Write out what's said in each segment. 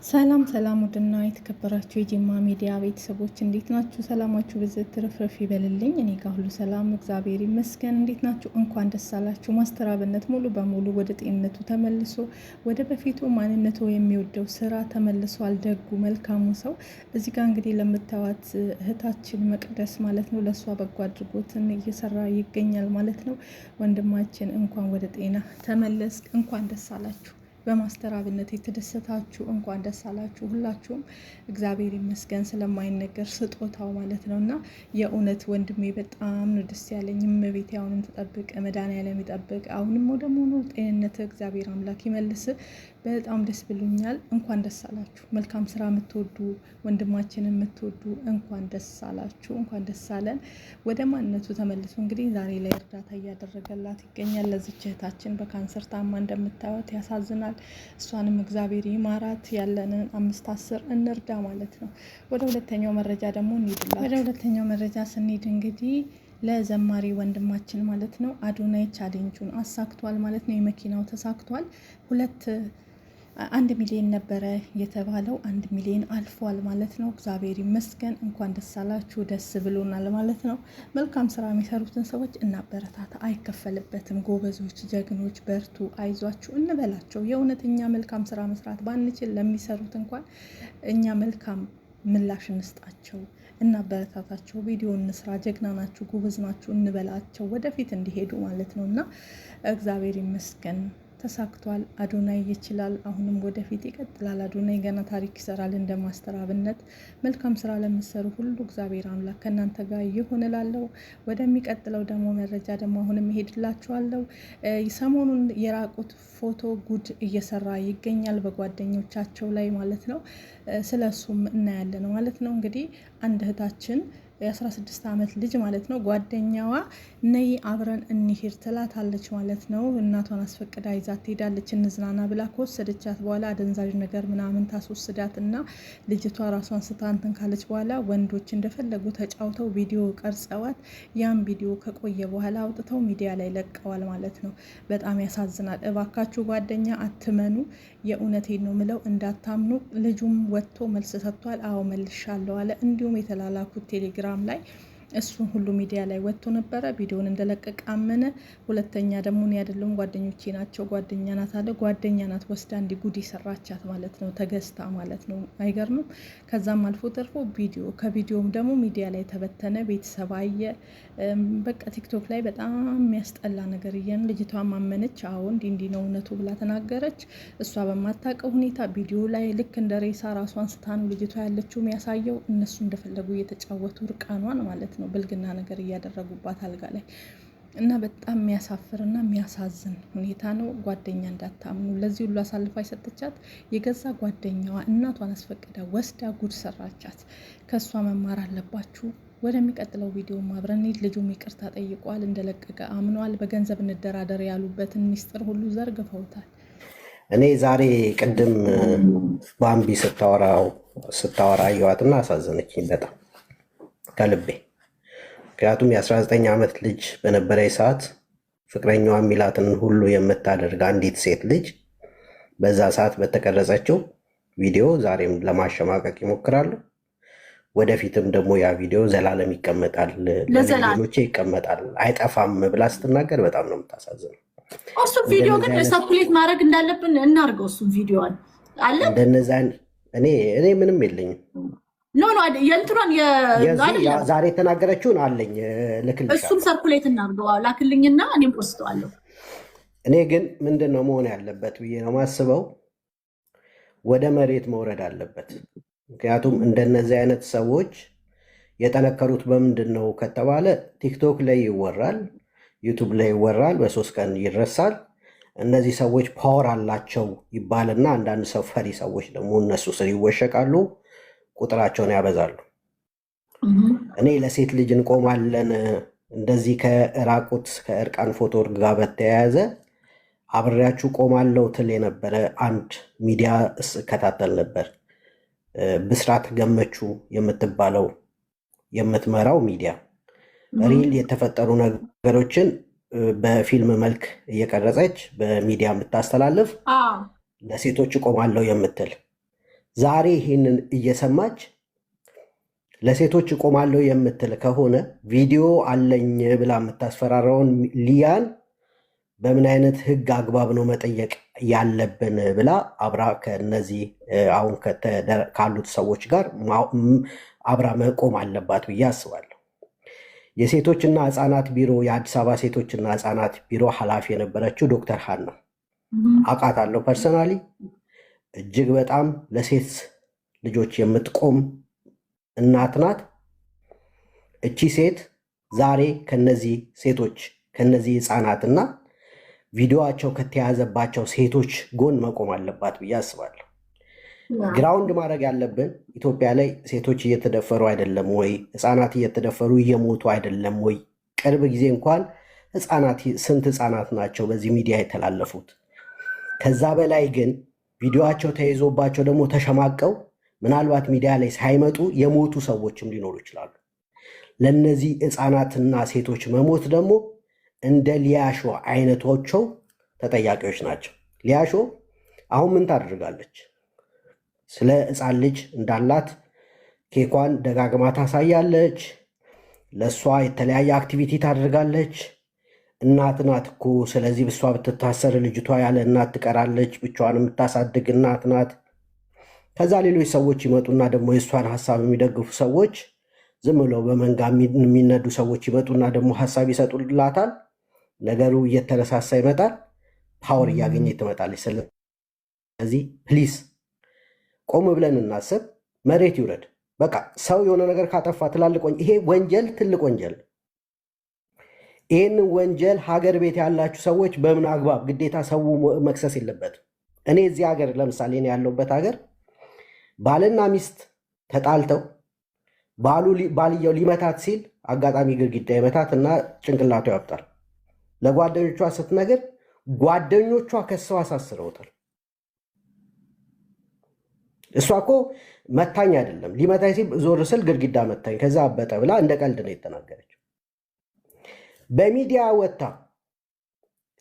ሰላም ሰላም ውድና የተከበራችሁ የጂማ ሚዲያ ቤተሰቦች እንዴት ናችሁ? ሰላማችሁ ብዝት ትርፍርፍ ይበልልኝ። እኔ ጋር ሁሉ ሰላም እግዚአብሔር ይመስገን። እንዴት ናችሁ? እንኳን ደስ አላችሁ። ማስተር አብነት ሙሉ በሙሉ ወደ ጤንነቱ ተመልሶ ወደ በፊቱ ማንነቱ የሚወደው ስራ ተመልሷል። ደጉ መልካሙ ሰው እዚህ ጋር እንግዲህ ለምታዩት እህታችን መቅደስ ማለት ነው ለእሷ በጎ አድርጎትን እየሰራ ይገኛል ማለት ነው። ወንድማችን እንኳን ወደ ጤና ተመለስ፣ እንኳን ደስ አላችሁ። በማስተር አብነት የተደሰታችሁ እንኳን ደስ አላችሁ ሁላችሁም። እግዚአብሔር ይመስገን ስለማይነገር ስጦታው ማለት ነውና የእውነት ወንድሜ በጣም ነው ደስ ያለኝ። እመቤቴ አሁንም ተጠብቅ፣ መድኃኒዓለም ይጠብቅ። አሁንም ወደ ሙሉ ጤንነት እግዚአብሔር አምላክ ይመልስ። በጣም ደስ ብሎኛል። እንኳን ደስ አላችሁ። መልካም ስራ የምትወዱ ወንድማችንን የምትወዱ እንኳን ደስ አላችሁ፣ እንኳን ደስ አለን። ወደ ማንነቱ ተመልሶ እንግዲህ ዛሬ ላይ እርዳታ እያደረገላት ይገኛል። ለዚች እህታችን በካንሰር ታማ እንደምታዩት ያሳዝናል። እሷንም እግዚአብሔር ይማራት። ያለንን 5-10 እንርዳ ማለት ነው። ወደ ሁለተኛው መረጃ ደግሞ እንሂድላችሁ። ወደ ሁለተኛው መረጃ ስንሄድ እንግዲህ ለዘማሪ ወንድማችን ማለት ነው አዶናይ ቻሌንጁን አሳክቷል ማለት ነው። የመኪናው ተሳክቷል። 1 ሚሊዮን ነበረ የተባለው 1 ሚሊዮን አልፏል ማለት ነው። እግዚአብሔር ይመስገን። እንኳን ደስ አላችሁ፣ ደስ ብሎናል ማለት ነው። መልካም ስራ የሚሰሩትን ሰዎች እናበረታታ፣ አይከፈልበትም። ጎበዞች፣ ጀግኖች፣ በርቱ፣ አይዟችሁ እንበላቸው። የእውነተኛ መልካም ስራ መስራት ባንችል ለሚሰሩት እንኳን እኛ መልካም ምላሽ እንስጣቸው፣ እናበረታታቸው። ቪዲዮ እንስራ፣ ጀግና ናችሁ፣ ጎበዝ ናችሁ እንበላቸው፣ ወደፊት እንዲሄዱ ማለት ነው። እና እግዚአብሔር ይመስገን ተሳክቷል። አዶናይ ይችላል። አሁንም ወደፊት ይቀጥላል። አዶናይ ገና ታሪክ ይሰራል። እንደ ማስተር አብነት መልካም ስራ ለምትሰሩ ሁሉ እግዚአብሔር አምላክ ከእናንተ ጋር ይሁን እላለሁ። ወደሚቀጥለው ደግሞ መረጃ ደግሞ አሁንም እሄድላችኋለሁ። ሰሞኑን የራቁት ፎቶ ጉድ እየሰራ ይገኛል በጓደኞቻቸው ላይ ማለት ነው። ስለሱም እናያለን ማለት ነው። እንግዲህ አንድ እህታችን የ16 ዓመት ልጅ ማለት ነው ጓደኛዋ ነይ አብረን እንሂድ ትላታለች ማለት ነው። እናቷን አስፈቅዳ ይዛት ትሄዳለች እንዝናና ብላ። ከወሰደቻት በኋላ አደንዛዥ ነገር ምናምን ታስወስዳት እና ልጅቷ ራሷን ስታንትን ካለች በኋላ ወንዶች እንደፈለጉ ተጫውተው ቪዲዮ ቀርጸዋት ያን ቪዲዮ ከቆየ በኋላ አውጥተው ሚዲያ ላይ ለቀዋል ማለት ነው። በጣም ያሳዝናል። እባካችሁ ጓደኛ አትመኑ። የእውነቴን ነው ምለው፣ እንዳታምኑ። ልጁም ወጥቶ መልስ ሰጥቷል። አዎ መልሻለሁ አለ። እንዲሁም የተላላኩት ቴሌግራም ላይ እሱን ሁሉ ሚዲያ ላይ ወጥቶ ነበረ። ቪዲዮውን እንደለቀቀ አመነ። ሁለተኛ ደግሞ እኔ አይደለም ጓደኞቼ ናቸው፣ ጓደኛ ናት አለ። ጓደኛ ናት ወስዳ እንዲ ጉድ ሰራቻት ማለት ነው፣ ተገዝታ ማለት ነው። አይገርምም? ከዛም አልፎ ተርፎ ከቪዲዮም ደግሞ ሚዲያ ላይ ተበተነ። ቤተሰብ አየ። በቃ ቲክቶክ ላይ በጣም የሚያስጠላ ነገር እየን ልጅቷ ማመነች። አዎ እንዲ ነው እውነቱ ብላ ተናገረች። እሷ በማታውቀው ሁኔታ ቪዲዮ ላይ ልክ እንደ ሬሳ ራሷን ስታኑ ልጅቷ ያለችው የሚያሳየው እነሱ እንደፈለጉ እየተጫወቱ ርቃኗን ማለት ነው ብልግና ነገር እያደረጉባት አልጋ ላይ እና በጣም የሚያሳፍርና የሚያሳዝን ሁኔታ ነው። ጓደኛ እንዳታምኑ። ለዚህ ሁሉ አሳልፋ የሰጠቻት የገዛ ጓደኛዋ እናቷን አስፈቅዳ ወስዳ ጉድ ሰራቻት። ከእሷ መማር አለባችሁ። ወደሚቀጥለው ቪዲዮ አብረን ልጁም ይቅርታ ጠይቋል፣ እንደለቀቀ አምኗል። በገንዘብ እንደራደር ያሉበትን ሚስጥር ሁሉ ዘርግፈውታል። እኔ ዛሬ ቅድም ባምቢ ስታወራ አየኋትና አሳዘነችኝ በጣም ከልቤ። ምክንያቱም የ19 ዓመት ልጅ በነበረ ሰዓት ፍቅረኛዋ የሚላትን ሁሉ የምታደርግ አንዲት ሴት ልጅ በዛ ሰዓት በተቀረጸችው ቪዲዮ ዛሬም ለማሸማቀቅ ይሞክራሉ። ወደፊትም ደግሞ ያ ቪዲዮ ዘላለም ይቀመጣል፣ ለሌሎች ይቀመጣል፣ አይጠፋም ብላ ስትናገር በጣም ነው የምታሳዝነው። እሱ ቪዲዮ ግን ሰፕሌት ማድረግ እንዳለብን እናርገው። እሱ ቪዲዮ አለ እንደነዛ እኔ ምንም የለኝም። ኖ የእንትኗን ዛሬ የተናገረችውን አለኝ ልክልሻለሁ። እሱም ሰርኩሌት እናርገው ላክልኝና እኔም ፖስተዋለሁ። እኔ ግን ምንድን ነው መሆን ያለበት ብዬ ነው ማስበው፣ ወደ መሬት መውረድ አለበት። ምክንያቱም እንደነዚህ አይነት ሰዎች የጠነከሩት በምንድን ነው ከተባለ ቲክቶክ ላይ ይወራል፣ ዩቱብ ላይ ይወራል፣ በ3 ቀን ይረሳል። እነዚህ ሰዎች ፓወር አላቸው ይባልና አንዳንድ ሰው ፈሪ ሰዎች ደግሞ እነሱ ስር ይወሸቃሉ፣ ቁጥራቸውን ያበዛሉ። እኔ ለሴት ልጅ እንቆማለን እንደዚህ ከራቁት ከእርቃን ፎቶ ጋር በተያያዘ አብሬያችሁ ቆማለሁ ትል የነበረ አንድ ሚዲያ እከታተል ነበር። ብስራት ገመቹ የምትባለው የምትመራው ሚዲያ ሪል የተፈጠሩ ነገሮችን በፊልም መልክ እየቀረጸች በሚዲያ የምታስተላልፍ ለሴቶች ቆማለሁ የምትል ዛሬ ይህንን እየሰማች ለሴቶች እቆማለሁ የምትል ከሆነ ቪዲዮ አለኝ ብላ የምታስፈራራውን ሊያን በምን አይነት ህግ አግባብ ነው መጠየቅ ያለብን ብላ አብራ ከነዚህ አሁን ካሉት ሰዎች ጋር አብራ መቆም አለባት ብዬ አስባለሁ። የሴቶችና ህፃናት ቢሮ የአዲስ አበባ ሴቶችና ህፃናት ቢሮ ኃላፊ የነበረችው ዶክተር ሀና አውቃታለሁ ፐርሰናሊ። እጅግ በጣም ለሴት ልጆች የምትቆም እናት ናት። እቺ ሴት ዛሬ ከነዚህ ሴቶች ከነዚህ ህፃናትና ቪዲዮቸው ከተያዘባቸው ሴቶች ጎን መቆም አለባት ብዬ አስባለሁ። ግራውንድ ማድረግ ያለብን ኢትዮጵያ ላይ ሴቶች እየተደፈሩ አይደለም ወይ? ህፃናት እየተደፈሩ እየሞቱ አይደለም ወይ? ቅርብ ጊዜ እንኳን ስንት ህፃናት ናቸው በዚህ ሚዲያ የተላለፉት? ከዛ በላይ ግን ቪዲዮቸው ተይዞባቸው ደግሞ ተሸማቀው ምናልባት ሚዲያ ላይ ሳይመጡ የሞቱ ሰዎችም ሊኖሩ ይችላሉ። ለነዚህ ህፃናትና ሴቶች መሞት ደግሞ እንደ ሊያሾ አይነቶቸው ተጠያቂዎች ናቸው። ሊያሾ አሁን ምን ታደርጋለች? ስለ ህፃን ልጅ እንዳላት ኬኳን ደጋግማ ታሳያለች። ለእሷ የተለያየ አክቲቪቲ ታደርጋለች። እናት ናት እኮ ስለዚህ እሷ ብትታሰር ልጅቷ ያለ እናት ትቀራለች፣ ብቻዋን የምታሳድግ እናት ናት። ከዛ ሌሎች ሰዎች ይመጡና ደግሞ የእሷን ሀሳብ የሚደግፉ ሰዎች ዝም ብለው በመንጋ የሚነዱ ሰዎች ይመጡና ደግሞ ሀሳብ ይሰጡላታል። ነገሩ እየተነሳሳ ይመጣል። ፓወር እያገኘ ትመጣለች። ስለዚህ ፕሊስ ቆም ብለን እናስብ። መሬት ይውረድ። በቃ ሰው የሆነ ነገር ካጠፋ ይሄ ወንጀል ትልቅ ወንጀል። ይህንን ወንጀል ሀገር ቤት ያላችሁ ሰዎች በምን አግባብ ግዴታ ሰው መክሰስ የለበትም። እኔ እዚህ ሀገር ለምሳሌ እኔ ያለሁበት ሀገር ባልና ሚስት ተጣልተው ባልየው ሊመታት ሲል አጋጣሚ ግድግዳ ይመታት እና ጭንቅላቱ ያወጣል። ለጓደኞቿ ስትነግር ጓደኞቿ ከሰው አሳስረውታል። እሷ እኮ መታኝ አይደለም ሊመታኝ ሲል ዞር ስል ግድግዳ መታኝ ከዛ አበጠ ብላ እንደ ቀልድ ነው የተናገረችው። በሚዲያ ወጥታ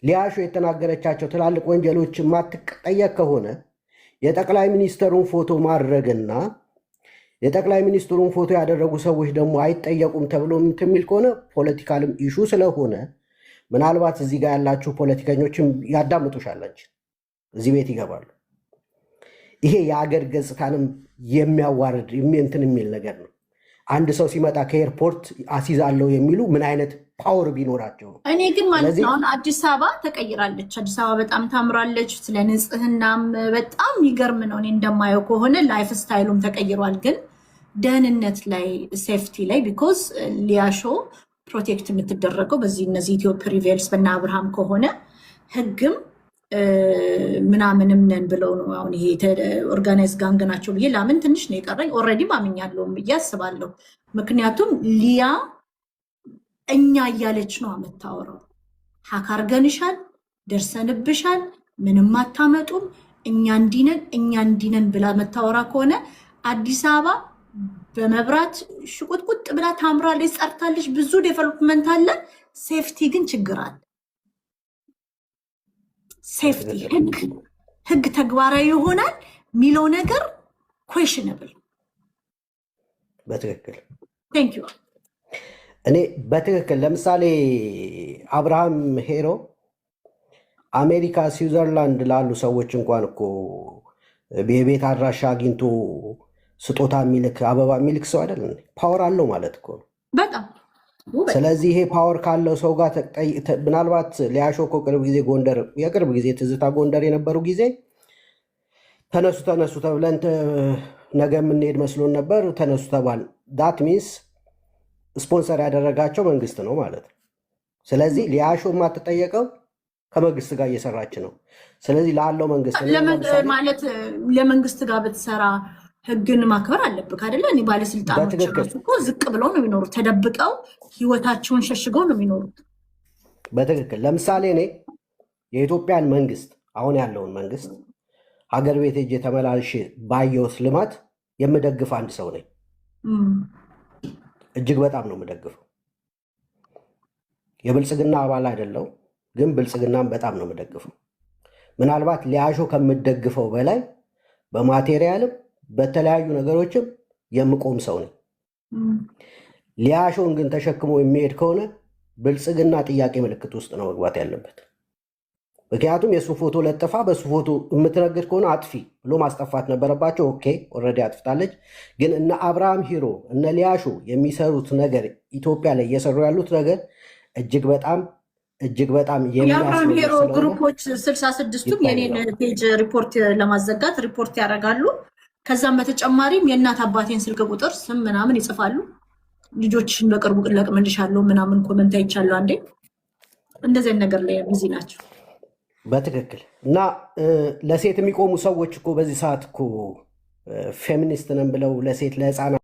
ሊያሾ የተናገረቻቸው ትላልቅ ወንጀሎች ማትጠየቅ ከሆነ የጠቅላይ ሚኒስትሩን ፎቶ ማድረግና የጠቅላይ ሚኒስትሩን ፎቶ ያደረጉ ሰዎች ደግሞ አይጠየቁም ተብሎ የሚል ከሆነ ፖለቲካልም ኢሹ ስለሆነ ምናልባት እዚህ ጋር ያላችሁ ፖለቲከኞችም ያዳምጡሻላችሁ፣ እዚህ ቤት ይገባሉ። ይሄ የአገር ገጽታንም የሚያዋርድ እንትን የሚል ነገር ነው። አንድ ሰው ሲመጣ ከኤርፖርት አሲዛለሁ የሚሉ ምን አይነት ፓወር ቢኖራቸው ነው? እኔ ግን ማለት ነው አሁን አዲስ አበባ ተቀይራለች። አዲስ አበባ በጣም ታምራለች። ስለ ንጽህናም በጣም ይገርም ነው። እኔ እንደማየው ከሆነ ላይፍ ስታይሉም ተቀይሯል። ግን ደህንነት ላይ ሴፍቲ ላይ ቢኮዝ ሊያሾ ፕሮቴክት የምትደረገው በዚህ እነዚህ ኢትዮጵያ ሪቬልስ በና አብርሃም ከሆነ ህግም ምናምንም ነን ብለው ነው አሁን ይሄ ኦርጋናይዝ ጋንግ ናቸው ብዬ ላምን ትንሽ ነው የቀረኝ። ኦልሬዲ ማምኛለሁም ብዬ አስባለሁ። ምክንያቱም ሊያ እኛ እያለች ነው የምታወራው። ሀክ አርገንሻል፣ ደርሰንብሻል፣ ምንም አታመጡም፣ እኛ እንዲነን ብላ መታወራ ከሆነ አዲስ አበባ በመብራት ሽቁጥቁጥ ብላ ታምራለች፣ ጸርታለች፣ ብዙ ዴቨሎፕመንት አለ። ሴፍቲ ግን ችግር አለ። ሴፍቲ ህግ ተግባራዊ ይሆናል የሚለው ነገር ኩዌሽነብል። በትክክል ቴንክ ዩ። እኔ በትክክል ለምሳሌ አብርሃም ሄሮ አሜሪካ ስዊዘርላንድ ላሉ ሰዎች እንኳን እኮ የቤት አድራሻ አግኝቶ ስጦታ የሚልክ አበባ የሚልክ ሰው አይደለም። ፓወር አለው ማለት እኮ ነው በጣም። ስለዚህ ይሄ ፓወር ካለው ሰው ጋር ምናልባት ሊያሾ እኮ የቅርብ ጊዜ ትዝታ ጎንደር የነበሩ ጊዜ ተነሱ ተብለን ነገ የምንሄድ መስሎን ነበር። ተነሱ ተባል። ዳት ሚንስ ስፖንሰር ያደረጋቸው መንግስት ነው ማለት ነው። ስለዚህ ሊያሾ የማትጠየቀው ከመንግስት ጋር እየሰራች ነው። ስለዚህ ላለው መንግስት ማለት ለመንግስት ጋር ብትሰራ ህግን ማክበር አለብህ አይደለ? እኔ ባለስልጣኖች እኮ ዝቅ ብለው ነው የሚኖሩት፣ ተደብቀው ህይወታቸውን ሸሽገው ነው የሚኖሩት። በትክክል ለምሳሌ እኔ የኢትዮጵያን መንግስት አሁን ያለውን መንግስት ሀገር ቤት ሄጄ ተመላልሼ ባየሁት ልማት የምደግፍ አንድ ሰው ነኝ። እጅግ በጣም ነው የምደግፈው። የብልጽግና አባል አይደለው፣ ግን ብልጽግናም በጣም ነው የምደግፈው። ምናልባት ሊያሾ ከምደግፈው በላይ በማቴሪያልም በተለያዩ ነገሮችም የምቆም ሰው ነኝ። ሊያሾን ግን ተሸክሞ የሚሄድ ከሆነ ብልጽግና ጥያቄ ምልክት ውስጥ ነው መግባት ያለበት። ምክንያቱም የእሱ ፎቶ ለጥፋ በእሱ ፎቶ የምትነግድ ከሆነ አጥፊ ብሎ ማስጠፋት ነበረባቸው። ኦኬ ኦልሬዲ አጥፍታለች። ግን እነ አብርሃም ሂሮ እነ ሊያሾ የሚሰሩት ነገር ኢትዮጵያ ላይ እየሰሩ ያሉት ነገር እጅግ በጣም የአብርሃም ሂሮ ግሩፖች 66ቱም የኔን ፔጅ ሪፖርት ለማዘጋት ሪፖርት ያደርጋሉ። ከዛም በተጨማሪም የእናት አባቴን ስልክ ቁጥር ስም ምናምን ይጽፋሉ። ልጆችሽን በቅርቡ ለቅምልሻለሁ ምናምን ኮመንት አይቻለሁ። አንዴ እንደዚህ ነገር ላይ ቢዚ ናቸው። በትክክል እና ለሴት የሚቆሙ ሰዎች እኮ በዚህ ሰዓት እኮ ፌሚኒስት ነን ብለው ለሴት ለህፃናት